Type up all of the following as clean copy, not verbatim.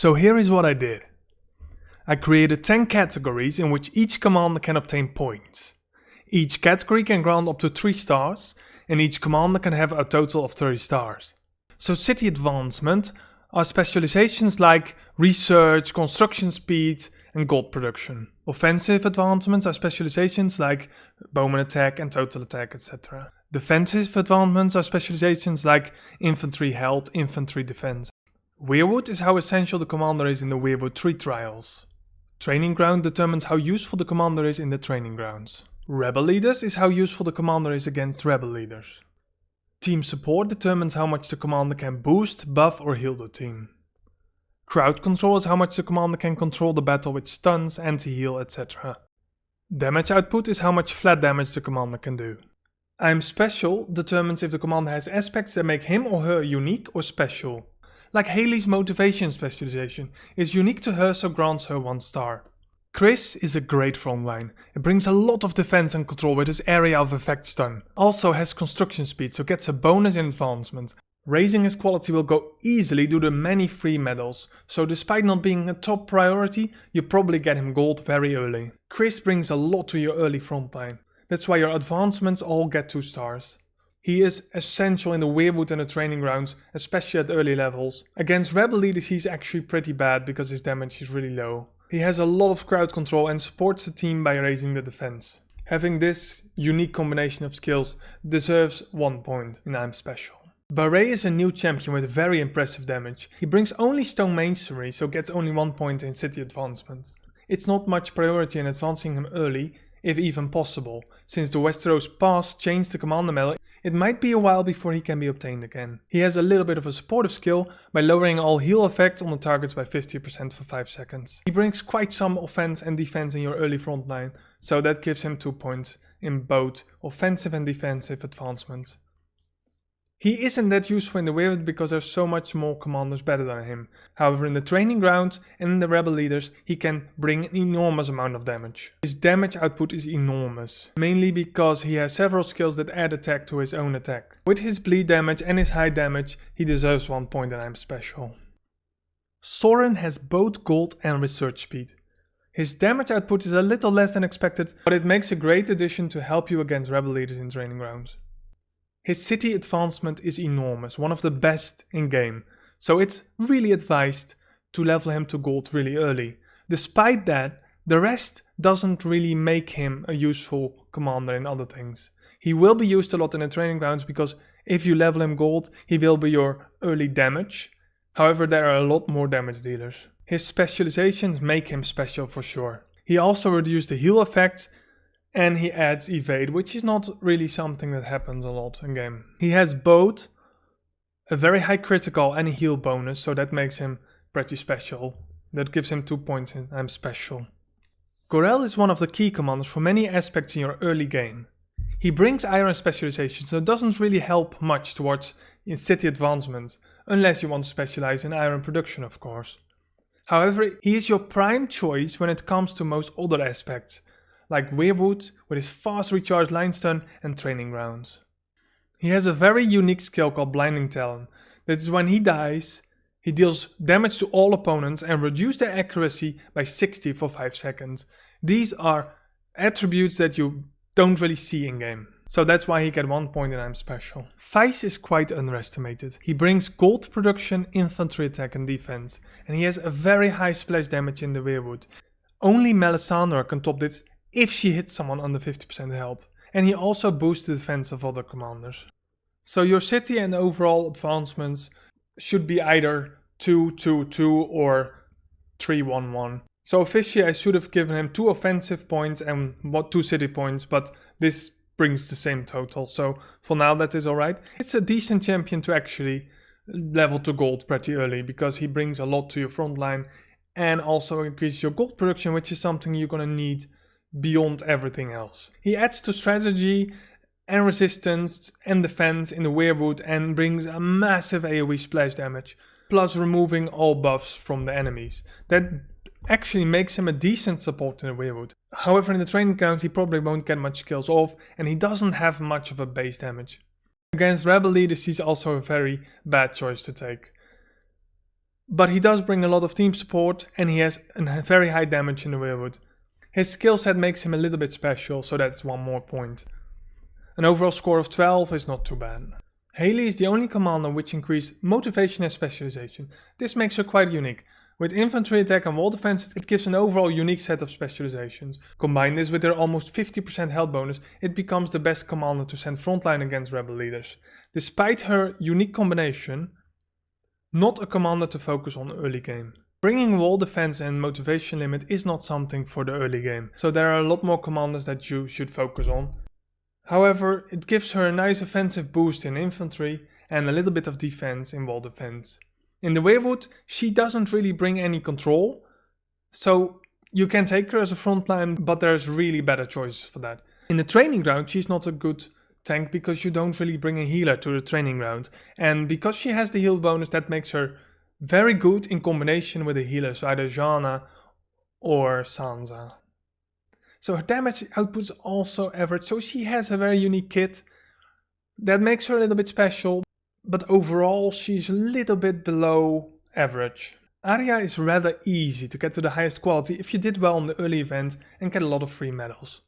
So here is what I did. I created 10 categories in which each commander can obtain points. Each category can grant up to 3 stars, and each commander can have a total of 30 stars. So city advancement are specializations like research, construction speed, and gold production. Offensive advancements are specializations like bowman attack and total attack, etc. Defensive advancements are specializations like infantry health, infantry defense. Weirwood is how essential the commander is in the Weirwood tree trials. Training ground determines how useful the commander is in the training grounds. Rebel leaders is how useful the commander is against rebel leaders. Team support determines how much the commander can boost, buff or heal the team. Crowd control is how much the commander can control the battle with stuns, anti-heal, etc. Damage output is how much flat damage the commander can do. I'm special determines if the commander has aspects that make him or her unique or special. Like Hailey's motivation specialization is unique to her, so grants her 1 star. Chris is a great frontline. It brings a lot of defense and control with his area of effect stun. Also has construction speed, so gets a bonus in advancement. Raising his quality will go easily due to many free medals, so despite not being a top priority, you probably get him gold very early. Chris brings a lot to your early frontline. That's why your advancements all get 2 stars. He is essential in the Weirwood and the training grounds, especially at early levels. Against rebel leaders he's actually pretty bad because his damage is really low. He has a lot of crowd control and supports the team by raising the defense. Having this unique combination of skills deserves 1 point in I'm Special. Beret is a new champion with very impressive damage. He brings only stone masonry, so gets only 1 point in city advancement. It's not much priority in advancing him early, if even possible. Since the Westeros Pass changed the commander medal, it might be a while before he can be obtained again. He has a little bit of a supportive skill by lowering all heal effects on the targets by 50% for 5 seconds. He brings quite some offense and defense in your early front line, so that gives him 2 points in both offensive and defensive advancements. He isn't that useful in the Weirwood because there's so much more commanders better than him. However, in the training grounds and in the rebel leaders, he can bring an enormous amount of damage. His damage output is enormous, mainly because he has several skills that add attack to his own attack. With his bleed damage and his high damage, he deserves 1 point and I'm special. Sauron has both gold and research speed. His damage output is a little less than expected, but it makes a great addition to help you against rebel leaders in training grounds. His city advancement is enormous, one of the best in game, so it's really advised to level him to gold really early. Despite that, the rest doesn't really make him a useful commander in other things. He will be used a lot in the training grounds because if you level him gold, he will be your early damage. However, there are a lot more damage dealers. His specializations make him special for sure. He also reduced the heal effects, and he adds evade, which is not really something that happens a lot in game. He has both a very high critical and a heal bonus, so that makes him pretty special. That gives him 2 points in I'm special. Gorrell is one of the key commanders for many aspects in your early game. He brings iron specialization, so it doesn't really help much towards in city advancement, unless you want to specialize in iron production, of course. However, he is your prime choice when it comes to most other aspects, like Weirwood with his fast recharge line stun and training grounds. He has a very unique skill called Blinding Talon. That is when he dies, he deals damage to all opponents and reduces their accuracy by 60 for 5 seconds. These are attributes that you don't really see in game. So that's why he got 1 point and I'm special. Feis is quite underestimated. He brings gold production, infantry attack and defense. And he has a very high splash damage in the Weirwood. Only Melisandre can top this if she hits someone under 50% health. And he also boosts the defense of other commanders. So your city and overall advancements should be either 2-2-2 or 3-1-1. So officially I should have given him 2 offensive points and 2 city points, but this brings the same total. So for now that is alright. It's a decent champion to actually level to gold pretty early because he brings a lot to your front line and also increases your gold production, which is something you're gonna need beyond everything else. He adds to strategy and resistance and defense in the Weirwood and brings a massive AoE splash damage, plus removing all buffs from the enemies. That actually makes him a decent support in the Weirwood. However, in the training ground he probably won't get much skills off and he doesn't have much of a base damage. Against rebel leaders he's also a very bad choice to take. But he does bring a lot of team support and he has a very high damage in the Weirwood. His skill set makes him a little bit special, so that's 1 more point. An overall score of 12 is not too bad. Hailey is the only commander which increased motivation and specialization. This makes her quite unique. With infantry attack and wall defense, it gives an overall unique set of specializations. Combine this with her almost 50% health bonus, it becomes the best commander to send frontline against rebel leaders. Despite her unique combination, not a commander to focus on early game. Bringing wall defense and motivation limit is not something for the early game, so there are a lot more commanders that you should focus on. However, it gives her a nice offensive boost in infantry and a little bit of defense in wall defense. In the Weirwood, she doesn't really bring any control, so you can take her as a frontline, but there's really better choices for that. In the training ground, she's not a good tank because you don't really bring a healer to the training ground, and because she has the heal bonus, that makes her very good in combination with the healers, either Gianna or Sansa. So her damage output is also average, so she has a very unique kit that makes her a little bit special, but overall she's a little bit below average. Aria is rather easy to get to the highest quality if you did well on the early event and get a lot of free medals.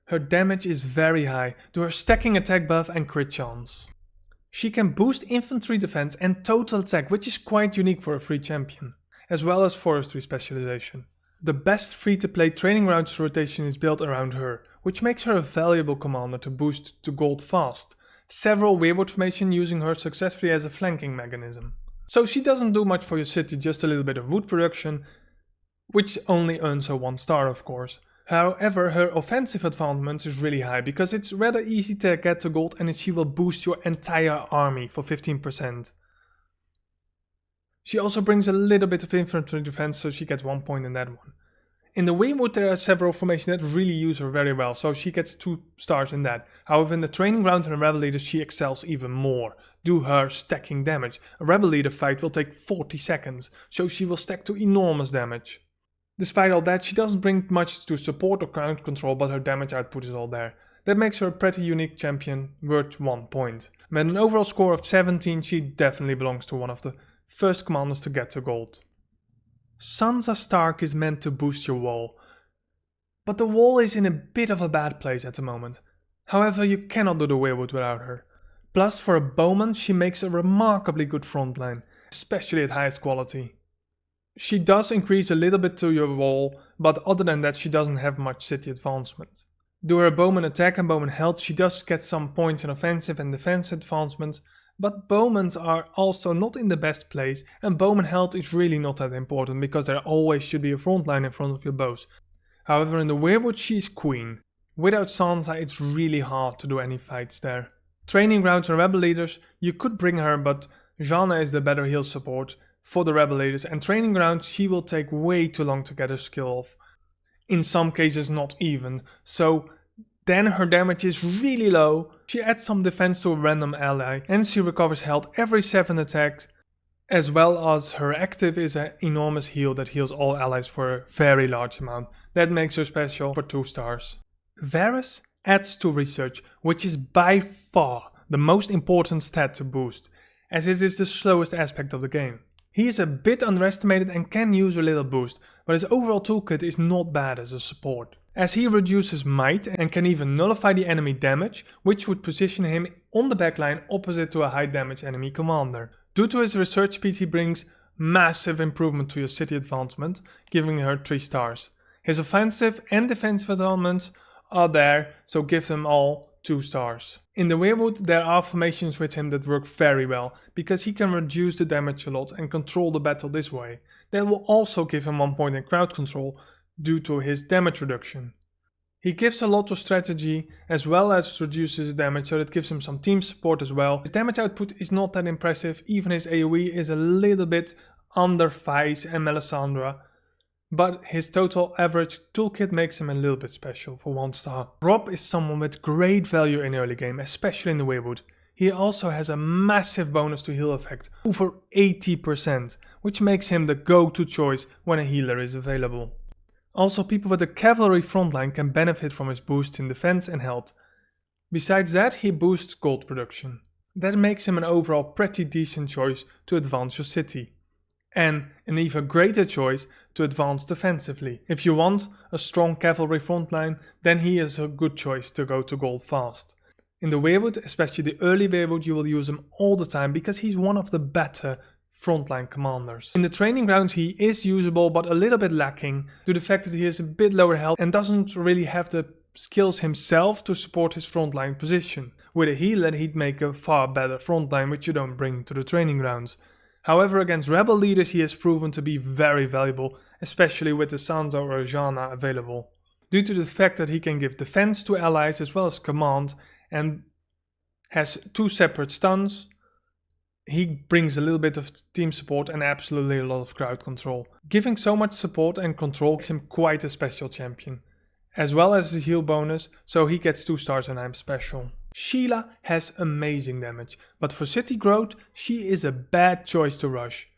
Her damage is very high due to her stacking attack buff and crit chance. She can boost infantry defense and total attack, which is quite unique for a free champion, as well as forestry specialization. The best free-to-play training rounds rotation is built around her, which makes her a valuable commander to boost to gold fast. Several Weirwood formation using her successfully as a flanking mechanism. So she doesn't do much for your city, just a little bit of wood production, which only earns her 1 star of course. However, her offensive advancement is really high because it's rather easy to get to gold and she will boost your entire army for 15%. She also brings a little bit of infantry defense, so she gets 1 point in that one. In the Weirwood there are several formations that really use her very well, so she gets 2 stars in that. However, in the training ground and the rebel leader she excels even more, due to her stacking damage. A rebel leader fight will take 40 seconds, so she will stack to enormous damage. Despite all that, she doesn't bring much to support or ground control, but her damage output is all there. That makes her a pretty unique champion, worth 1 point. With an overall score of 17, she definitely belongs to one of the first commanders to get to gold. Sansa Stark is meant to boost your wall, but the wall is in a bit of a bad place at the moment. However, you cannot do the Weirwood without her. Plus, for a bowman, she makes a remarkably good frontline, especially at highest quality. She does increase a little bit to your wall, but other than that she doesn't have much city advancement. Due to her bowman attack and bowman health, she does get some points in offensive and defensive advancements, but bowmans are also not in the best place, and bowman health is really not that important because there always should be a frontline in front of your bows. However, in the Weirwood she is queen. Without Sansa it's really hard to do any fights there. Training grounds and rebel leaders, you could bring her, but Gianna is the better heal support for the rebel leaders, and training grounds she will take way too long to get her skill off. In some cases not even, so then her damage is really low. She adds some defense to a random ally and she recovers health every 7 attacks, as well as her active is an enormous heal that heals all allies for a very large amount. That makes her special for 2 stars. Varys adds to research, which is by far the most important stat to boost, as it is the slowest aspect of the game. He is a bit underestimated and can use a little boost, but his overall toolkit is not bad as a support, as he reduces might and can even nullify the enemy damage, which would position him on the backline opposite to a high damage enemy commander. Due to his research speed he brings massive improvement to your city advancement, giving her 3 stars. His offensive and defensive advancements are there, so give them all 2 stars. In the Weirwood there are formations with him that work very well, because he can reduce the damage a lot and control the battle this way. That will also give him 1 point in crowd control due to his damage reduction. He gives a lot to strategy as well as reduces damage, so that gives him some team support as well. His damage output is not that impressive, even his AoE is a little bit under Feis and Melisandre, but his total average toolkit makes him a little bit special for 1 star. Robb is someone with great value in early game, especially in the Weirwood. He also has a massive bonus to heal effect, over 80%, which makes him the go-to choice when a healer is available. Also, people with a cavalry frontline can benefit from his boosts in defense and health. Besides that, he boosts gold production. That makes him an overall pretty decent choice to advance your city. And an even greater choice to advance defensively. If you want a strong cavalry frontline, then he is a good choice to go to gold fast. In the Weirwood, especially the early Weirwood, you will use him all the time because he's one of the better frontline commanders. In the training grounds he is usable but a little bit lacking due to the fact that he has a bit lower health and doesn't really have the skills himself to support his frontline position. With a healer he'd make a far better frontline which you don't bring to the training grounds. However, against rebel leaders he has proven to be very valuable, especially with the Sansa or Gianna available. Due to the fact that he can give defense to allies as well as command and has 2 separate stuns, he brings a little bit of team support and absolutely a lot of crowd control. Giving so much support and control makes him quite a special champion. As well as his heal bonus, so he gets 2 stars and I'm special. Sheila has amazing damage, but for city growth she is a bad choice to rush.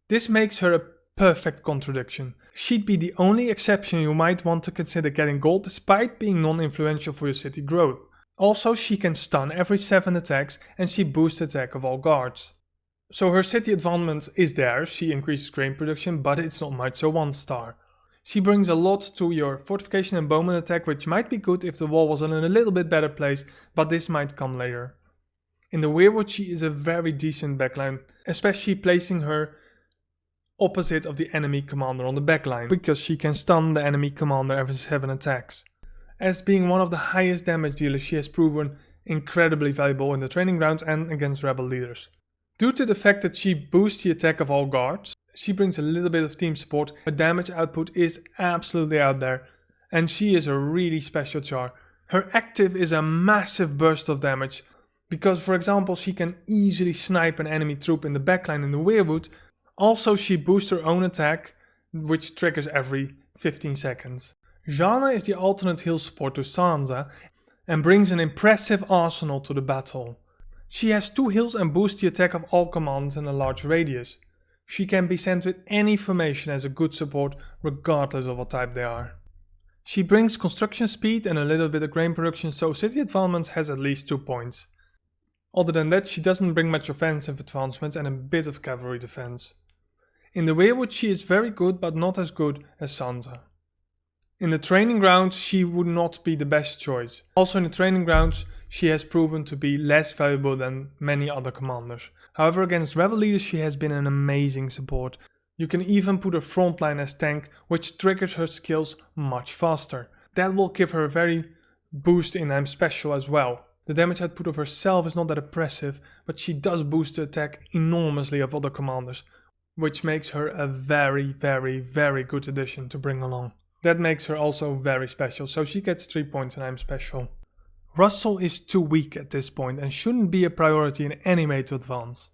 This makes her a perfect contradiction. She'd be the only exception you might want to consider getting gold despite being non-influential for your city growth. Also, she can stun every 7 attacks and she boosts the attack of all guards. So her city advancement is there, she increases grain production, but it's not much, so 1 star. She brings a lot to your fortification and bowman attack, which might be good if the wall was in a little bit better place, but this might come later. In the Weirwood she is a very decent backline, especially placing her opposite of the enemy commander on the backline, because she can stun the enemy commander every 7 attacks. As being one of the highest damage dealers, she has proven incredibly valuable in the training grounds and against rebel leaders. Due to the fact that she boosts the attack of all guards, she brings a little bit of team support, her damage output is absolutely out there, and she is a really special char. Her active is a massive burst of damage, because for example she can easily snipe an enemy troop in the backline in the Weirwood. Also she boosts her own attack, which triggers every 15 seconds. Gianna is the alternate heal support to Sansa and brings an impressive arsenal to the battle. She has 2 heals and boosts the attack of all commanders in a large radius. She can be sent with any formation as a good support regardless of what type they are. She brings construction speed and a little bit of grain production, so city advancement has at least 2 points. Other than that she doesn't bring much offensive advancements and a bit of cavalry defense. In the Weirwood she is very good but not as good as Sansa. In the training grounds she would not be the best choice. Also in the training grounds she has proven to be less valuable than many other commanders. However, against rebel leaders she has been an amazing support. You can even put her frontline as tank, which triggers her skills much faster. That will give her a very boost in I'm special as well. The damage output of herself is not that impressive, but she does boost the attack enormously of other commanders, which makes her a very good addition to bring along. That makes her also very special, so she gets 3 points and I'm special. Russell is too weak at this point and shouldn't be a priority in any way to advance.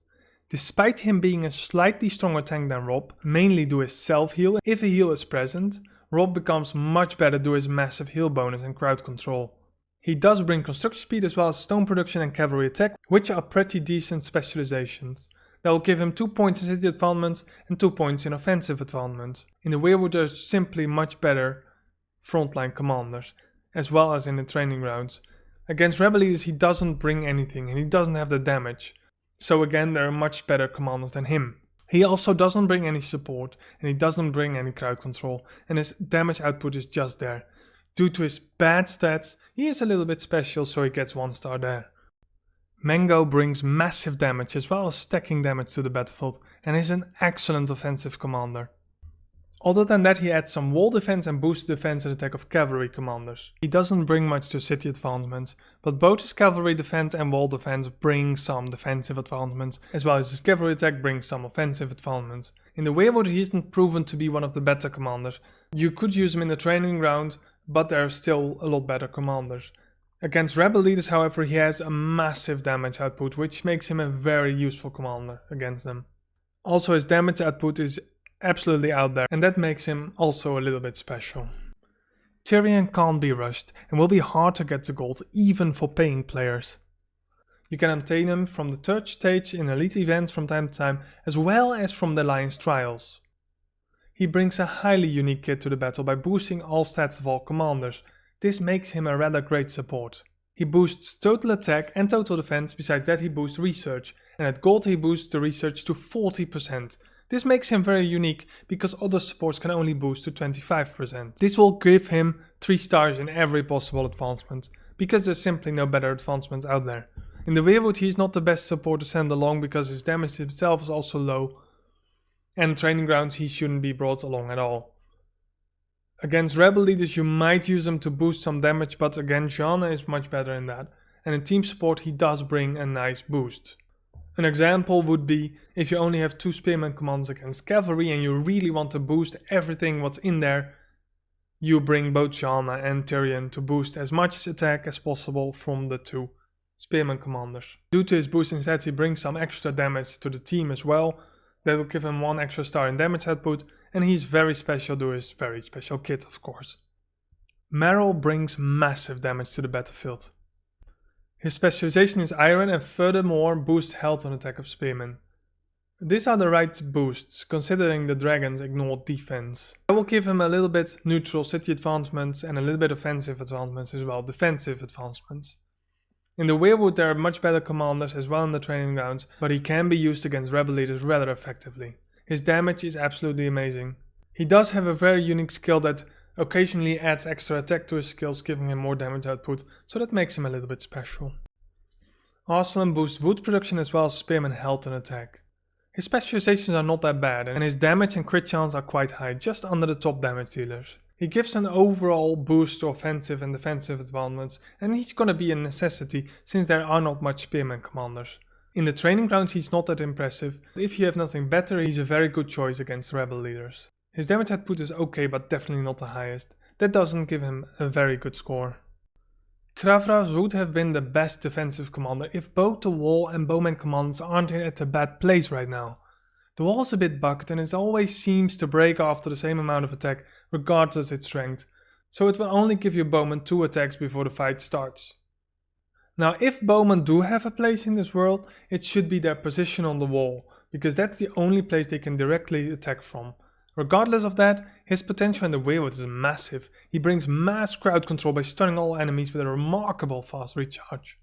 Despite him being a slightly stronger tank than Robb, mainly due to his self-heal, if a heal is present, Robb becomes much better due to his massive heal bonus and crowd control. He does bring construction speed as well as stone production and cavalry attack, which are pretty decent specializations. That will give him 2 points in city advancement and 2 points in offensive advancement. In the Weirwood there's simply much better frontline commanders, as well as in the training grounds. Against rebel leaders he doesn't bring anything and he doesn't have the damage. So again there are much better commanders than him. He also doesn't bring any support and he doesn't bring any crowd control, and his damage output is just there. Due to his bad stats he is a little bit special, so he gets 1 star there. Mango brings massive damage as well as stacking damage to the battlefield and is an excellent offensive commander. Other than that he adds some wall defense and boosts defense and attack of cavalry commanders. He doesn't bring much to city advancements, but both his cavalry defense and wall defense bring some defensive advancements, as well as his cavalry attack brings some offensive advancements. In the Weirwood he isn't proven to be one of the better commanders. You could use him in the training ground, but there are still a lot better commanders. Against rebel leaders however he has a massive damage output, which makes him a very useful commander against them. Also his damage output is absolutely out there, and that makes him also a little bit special. Tyrion can't be rushed and will be hard to get to gold even for paying players. You can obtain him from the 3rd stage in elite events from time to time, as well as from the Alliance trials. He brings a highly unique kit to the battle by boosting all stats of all commanders. This makes him a rather great support. He boosts total attack and total defense, besides that he boosts research, and at gold he boosts the research to 40%, This makes him very unique because other supports can only boost to 25%. This will give him 3 stars in every possible advancement, because there's simply no better advancement out there. In the Weirwood he's not the best support to send along because his damage himself is also low, and training grounds he shouldn't be brought along at all. Against rebel leaders you might use him to boost some damage, but again Gianna is much better in that, and in team support he does bring a nice boost. An example would be if you only have 2 spearman commands against cavalry and you really want to boost everything what's in there, you bring both Gianna and Tyrion to boost as much attack as possible from the 2 spearman commanders. Due to his boosting stats he brings some extra damage to the team as well. That will give him 1 extra star in damage output, and he's very special to his very special kit, of course. Maro brings massive damage to the battlefield. His specialization is iron and furthermore boosts health on attack of spearmen. These are the right boosts, considering the dragons ignore defense. I will give him a little bit neutral city advancements and a little bit offensive advancements as well, defensive advancements. In the Weirwood there are much better commanders as well in the training grounds, but he can be used against rebel leaders rather effectively. His damage is absolutely amazing. He does have a very unique skill that occasionally adds extra attack to his skills, giving him more damage output, so that makes him a little bit special. Arslan boosts wood production as well as spearman health and attack. His specializations are not that bad, and his damage and crit chance are quite high, just under the top damage dealers. He gives an overall boost to offensive and defensive advancements, and he's gonna be a necessity since there are not much spearman commanders. In the training grounds he's not that impressive, but if you have nothing better he's a very good choice against rebel leaders. His damage output is okay, but definitely not the highest. That doesn't give him a very good score. Kravras would have been the best defensive commander if both the wall and bowman commanders aren't at a bad place right now. The wall is a bit bugged and it always seems to break after the same amount of attack regardless its strength, so it will only give your bowman 2 attacks before the fight starts. Now if bowmen do have a place in this world, it should be their position on the wall, because that's the only place they can directly attack from. Regardless of that, his potential in the Weirwood is massive. He brings mass crowd control by stunning all enemies with a remarkable fast recharge.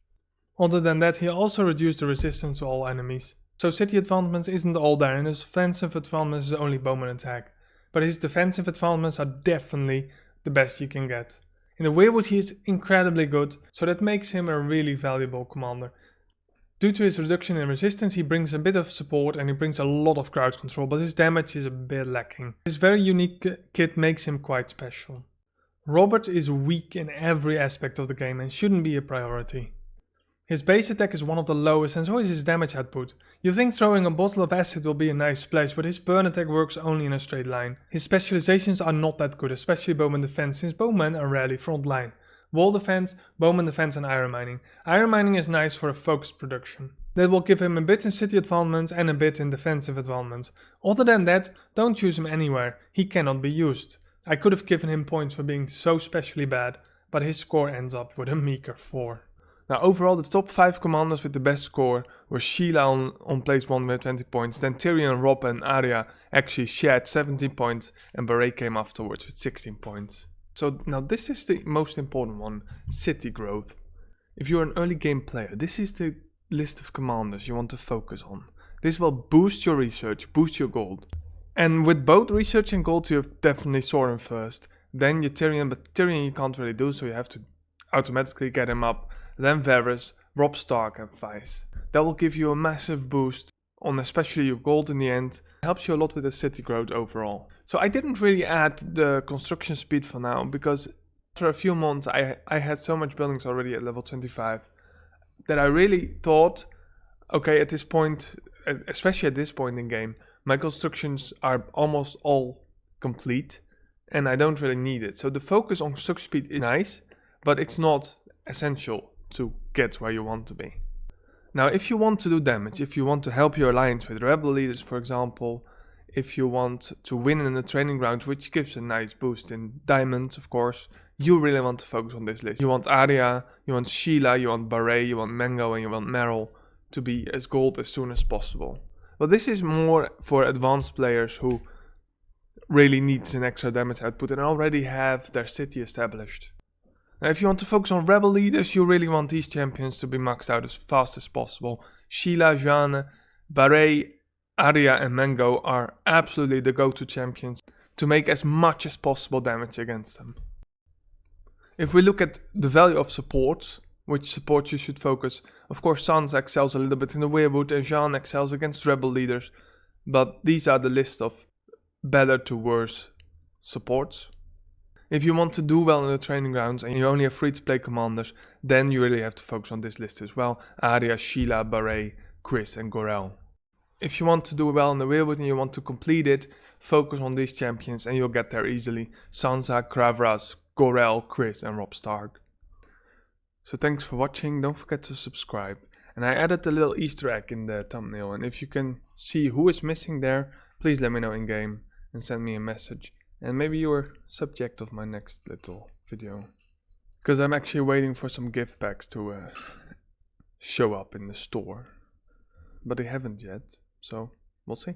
Other than that, he also reduced the resistance to all enemies. So city advancements isn't all there, and his offensive advancements is only bowman attack. But his defensive advancements are definitely the best you can get. In the Weirwood he is incredibly good, so that makes him a really valuable commander. Due to his reduction in resistance he brings a bit of support and he brings a lot of crowd control, but his damage is a bit lacking. His very unique kit makes him quite special. Robert is weak in every aspect of the game and shouldn't be a priority. His base attack is one of the lowest and so is his damage output. You think throwing a bottle of acid will be a nice splash, but his burn attack works only in a straight line. His specializations are not that good, especially bowman defense, since bowmen are rarely front line. Wall defense, bowman defense and iron mining. Iron mining is nice for a focused production. That will give him a bit in city advancements and a bit in defensive advancements. Other than that, don't use him anywhere, he cannot be used. I could have given him points for being so specially bad, but his score ends up with a meager 4. Now overall the top 5 commanders with the best score were Sheila on place 1 with 20 points, then Tyrion, Robb and Aria actually shared 17 points and Beret came afterwards with 16 points. So now this is the most important one, city growth. If you're an early game player, this is the list of commanders you want to focus on. This will boost your research, boost your gold. And with both research and gold you have definitely Sauron first, then your Tyrion, but Tyrion you can't really do, so you have to automatically get him up. Then Varys, Robb Stark and Feis. That will give you a massive boost on especially your gold in the end. It helps you a lot with the city growth overall. So I didn't really add the construction speed for now, because after a few months I had so much buildings already at level 25 that I really thought, okay, at this point, especially at this point in game, my constructions are almost all complete and I don't really need it. So the focus on construction speed is nice, but it's not essential to get where you want to be. Now if you want to do damage, if you want to help your alliance with rebel leaders for example, if you want to win in the training grounds, which gives a nice boost in diamonds of course, you really want to focus on this list. You want Aria, you want Sheila, you want Beret, you want Mango and you want Maro to be as gold as soon as possible. But this is more for advanced players who really needs an extra damage output and already have their city established. Now if you want to focus on rebel leaders, you really want these champions to be maxed out as fast as possible. Sheila, Gianna, Beret, Aria and Mango are absolutely the go-to champions to make as much as possible damage against them. If we look at the value of supports, which supports you should focus, of course Sansa excels a little bit in the Weirwood and Gianna excels against rebel leaders, but these are the list of better to worse supports. If you want to do well in the training grounds and you only have free-to-play commanders, then you really have to focus on this list as well. Aria, Sheila, Beret, Chris and Gorrell. If you want to do well in the Weirwood and you want to complete it, focus on these champions and you'll get there easily. Sansa, Kravras, Gorrell, Chris and Robb Stark. So thanks for watching, don't forget to subscribe. And I added a little Easter egg in the thumbnail, and if you can see who is missing there, please let me know in game and send me a message. And maybe you are subject of my next little video. Because I'm actually waiting for some gift packs to show up in the store. But they haven't yet, so we'll see.